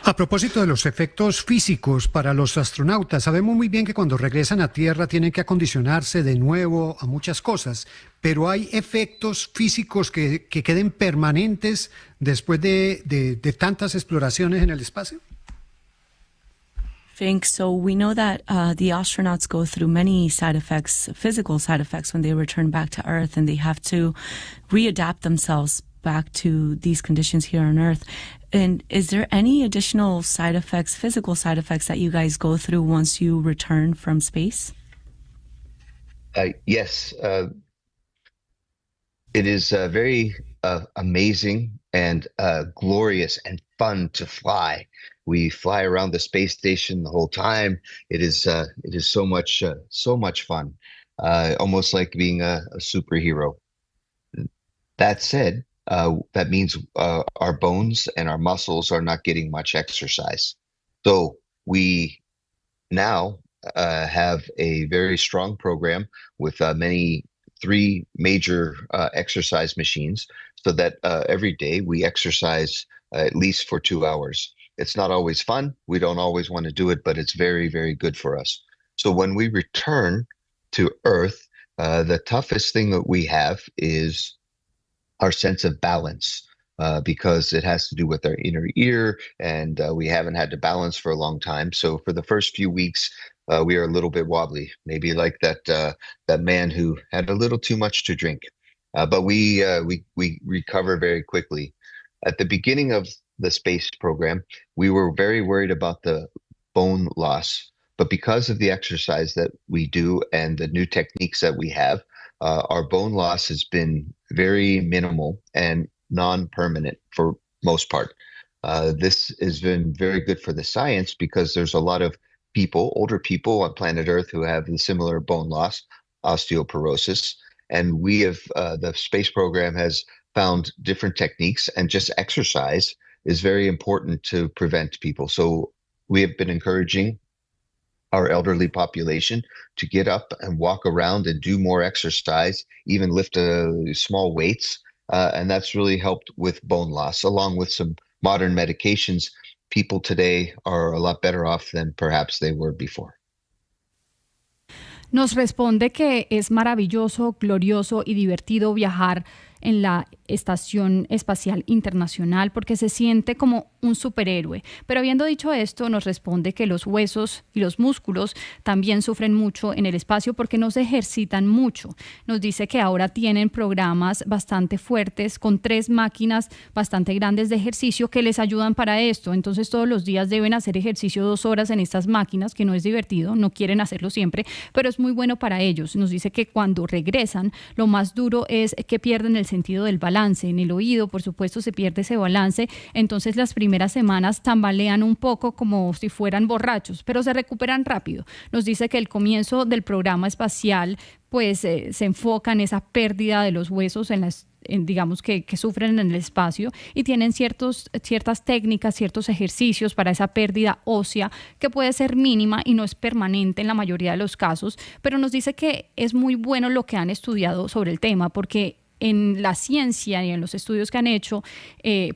A propósito de los efectos físicos para los astronautas, sabemos muy bien que cuando regresan a Tierra tienen que acondicionarse de nuevo a muchas cosas, pero hay efectos físicos que queden permanentes después de tantas exploraciones en el espacio. Think so. We know that the astronauts go through many side effects, physical side effects, when they return back to Earth, and they have to readapt themselves back to these conditions here on Earth. And is there any additional side effects, physical side effects, that you guys go through once you return from space? Yes. It is very amazing and glorious and fun to fly. We fly around the space station the whole time. It is so much fun, almost like being a superhero. That said, that means our bones and our muscles are not getting much exercise. So we now have a very strong program with three major exercise machines, so that every day we exercise at least for 2 hours. It's not always fun. We don't always want to do it, but it's very, very good for us. So when we return to Earth, the toughest thing that we have is our sense of balance, because it has to do with our inner ear, and we haven't had to balance for a long time. So for the first few weeks, we are a little bit wobbly, maybe like that man who had a little too much to drink. But we recover very quickly. At the beginning of the space program, we were very worried about the bone loss, but because of the exercise that we do and the new techniques that we have, our bone loss has been very minimal and non-permanent for most part. This has been very good for the science, because there's a lot of older people on planet Earth, who have the similar bone loss, osteoporosis, and the space program has found different techniques, and just exercise is very important to prevent people. So we have been encouraging our elderly population to get up and walk around and do more exercise, even lift small weights. And that's really helped with bone loss, along with some modern medications. People today are a lot better off than perhaps they were before. Nos responde que es maravilloso, glorioso y divertido viajar en la Estación Espacial Internacional, porque se siente como un superhéroe. Pero habiendo dicho esto, nos responde que los huesos y los músculos también sufren mucho en el espacio porque no se ejercitan mucho. Nos dice que ahora tienen programas bastante fuertes con 3 máquinas bastante grandes de ejercicio que les ayudan para esto. Entonces todos los días deben hacer ejercicio 2 horas en estas máquinas, que no es divertido, no quieren hacerlo siempre, pero es muy bueno para ellos. Nos dice que cuando regresan, lo más duro es que pierden el sentido del balance. En el oído, por supuesto, se pierde ese balance. Entonces las primeras semanas tambalean un poco como si fueran borrachos, pero se recuperan rápido. Nos dice que el comienzo del programa espacial pues se enfoca en esa pérdida de los huesos digamos que sufren en el espacio, y tienen ciertas técnicas, ciertos ejercicios para esa pérdida ósea, que puede ser mínima y no es permanente en la mayoría de los casos, pero nos dice que es muy bueno lo que han estudiado sobre el tema, porque en la ciencia y en los estudios que han hecho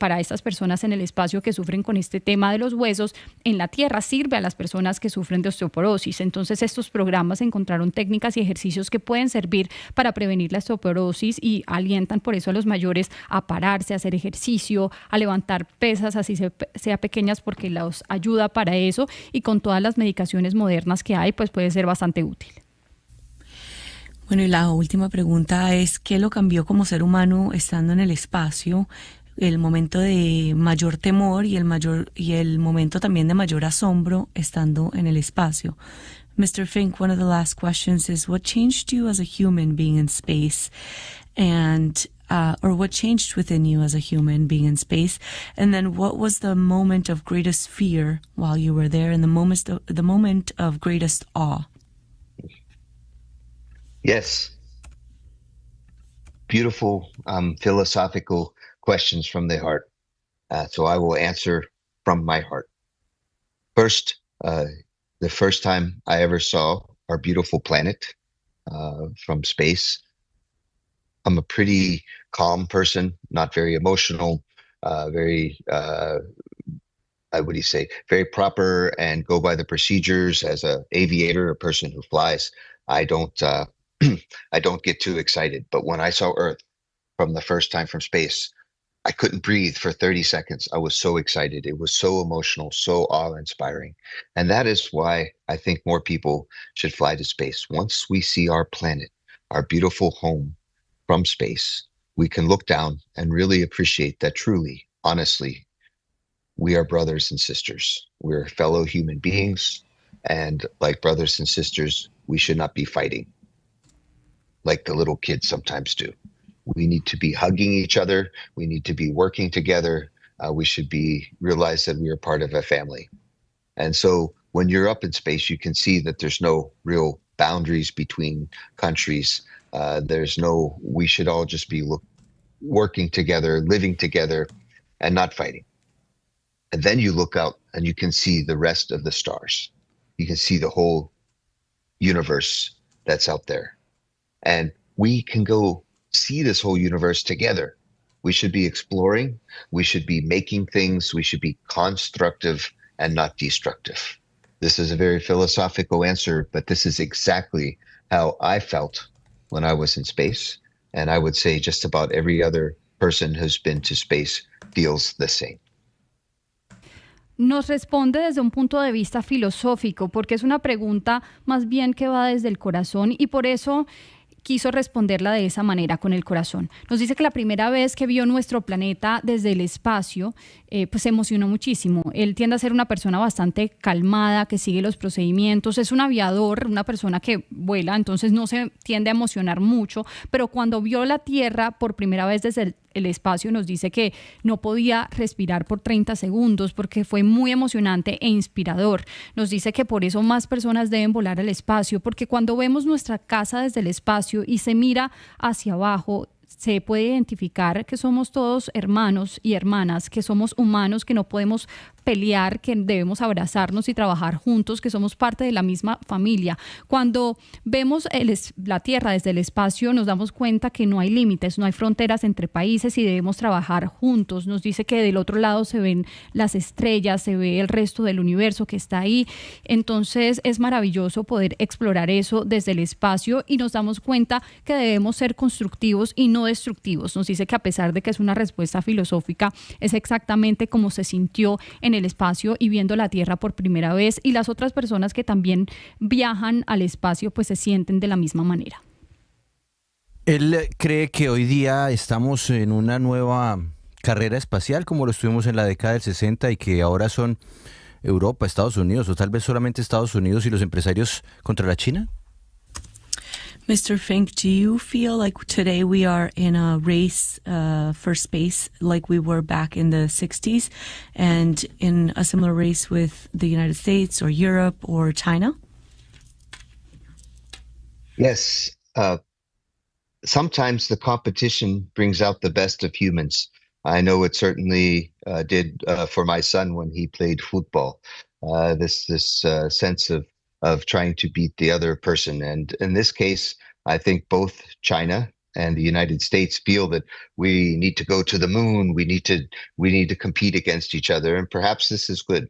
para estas personas en el espacio que sufren con este tema de los huesos, en la Tierra sirve a las personas que sufren de osteoporosis. Entonces estos programas encontraron técnicas y ejercicios que pueden servir para prevenir la osteoporosis, y alientan por eso a los mayores a pararse, a hacer ejercicio, a levantar pesas, así sea pequeñas, porque los ayuda para eso, y con todas las medicaciones modernas que hay, pues puede ser bastante útil. Bueno, y la última pregunta es, ¿qué lo cambió como ser humano estando en el espacio? El momento de mayor temor y el momento también de mayor asombro estando en el espacio. Mr. Fincke, one of the last questions is, what changed you as a human being in space? And or what changed within you as a human being in space? And then what was the moment of greatest fear while you were there, and the moment of greatest awe? Yes. Beautiful philosophical questions from the heart. So I will answer from my heart. First, the first time I ever saw our beautiful planet from space. I'm a pretty calm person, not very emotional, very what do you say, very proper and go by the procedures as a aviator, a person who flies. I don't I don't get too excited. But when I saw Earth from the first time from space, I couldn't breathe for 30 seconds. I was so excited. It was so emotional, so awe-inspiring. And that is why I think more people should fly to space. Once we see our planet, our beautiful home from space, we can look down and really appreciate that truly, honestly, we are brothers and sisters. We're fellow human beings. And like brothers and sisters, we should not be fighting like the little kids sometimes do. We need to be hugging each other. We need to be working together. We should realize that we are part of a family. And so when you're up in space, you can see that there's no real boundaries between countries. We should all just be working together, living together, and not fighting. And then you look out and you can see the rest of the stars. You can see the whole universe that's out there. And we can go see this whole universe together. We should be exploring. We should be making things. We should be constructive and not destructive. This is a very philosophical answer, but this is exactly how I felt when I was in space. And I would say just about every other person who's been to space feels the same. Nos responde desde un punto de vista filosófico, porque es una pregunta más bien que va desde el corazón y por eso quiso responderla de esa manera, con el corazón. Nos dice que la primera vez que vio nuestro planeta desde el espacio, pues se emocionó muchísimo. Él tiende a ser una persona bastante calmada, que sigue los procedimientos, es un aviador, una persona que vuela, entonces no se tiende a emocionar mucho, pero cuando vio la Tierra por primera vez desde el espacio, nos dice que no podía respirar por 30 segundos porque fue muy emocionante e inspirador. Nos dice que por eso más personas deben volar al espacio, porque cuando vemos nuestra casa desde el espacio y se mira hacia abajo, se puede identificar que somos todos hermanos y hermanas, que somos humanos, que no podemos pelear, que debemos abrazarnos y trabajar juntos, que somos parte de la misma familia. Cuando vemos la Tierra desde el espacio, nos damos cuenta que no hay límites, no hay fronteras entre países y debemos trabajar juntos. Nos dice que del otro lado se ven las estrellas, se ve el resto del universo que está ahí. Entonces es maravilloso poder explorar eso desde el espacio y nos damos cuenta que debemos ser constructivos y no destructivos. Nos dice que a pesar de que es una respuesta filosófica, es exactamente como se sintió en el espacio y viendo la Tierra por primera vez, y las otras personas que también viajan al espacio pues se sienten de la misma manera. Él cree que hoy día estamos en una nueva carrera espacial como lo estuvimos en la década del 60 y que ahora son Europa, Estados Unidos o tal vez solamente Estados Unidos y los empresarios contra la China. Mr. Fincke, do you feel like today we are in a race for space like we were back in the 60s and in a similar race with the United States or Europe or China? Yes. Sometimes the competition brings out the best of humans. I know it certainly did for my son when he played football. This sense of trying to beat the other person. And in this case, I think both China and the United States feel that we need to go to the moon. We need to compete against each other. And perhaps this is good.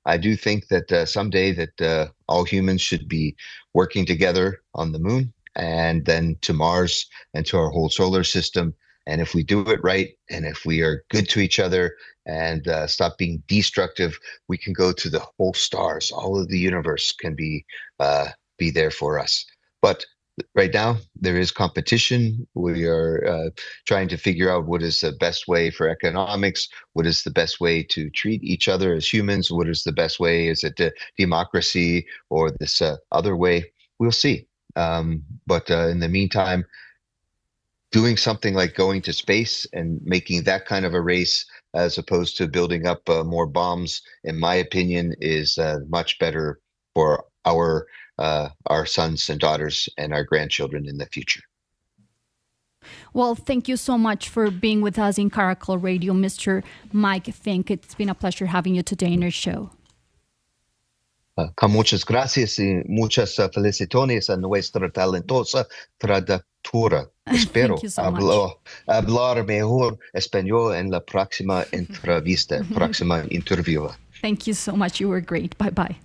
I do think that someday that all humans should be working together on the moon and then to Mars and to our whole solar system. And if we do it right, and if we are good to each other and stop being destructive, we can go to the whole stars. All of the universe can be there for us. But right now, there is competition. We are trying to figure out what is the best way for economics, what is the best way to treat each other as humans, what is the best way, is it democracy or this other way? We'll see. But in the meantime, doing something like going to space and making that kind of a race as opposed to building up more bombs, in my opinion, is much better for our sons and daughters and our grandchildren in the future. Well, thank you so much for being with us in Caracol Radio, Mr. Mike Fincke. It's been a pleasure having you today in our show. Muchas gracias y muchas felicitaciones a nuestra talentosa traductora. Espero hablar mejor español en la próxima entrevista, próxima interview. Thank you so much. You were great. Bye-bye.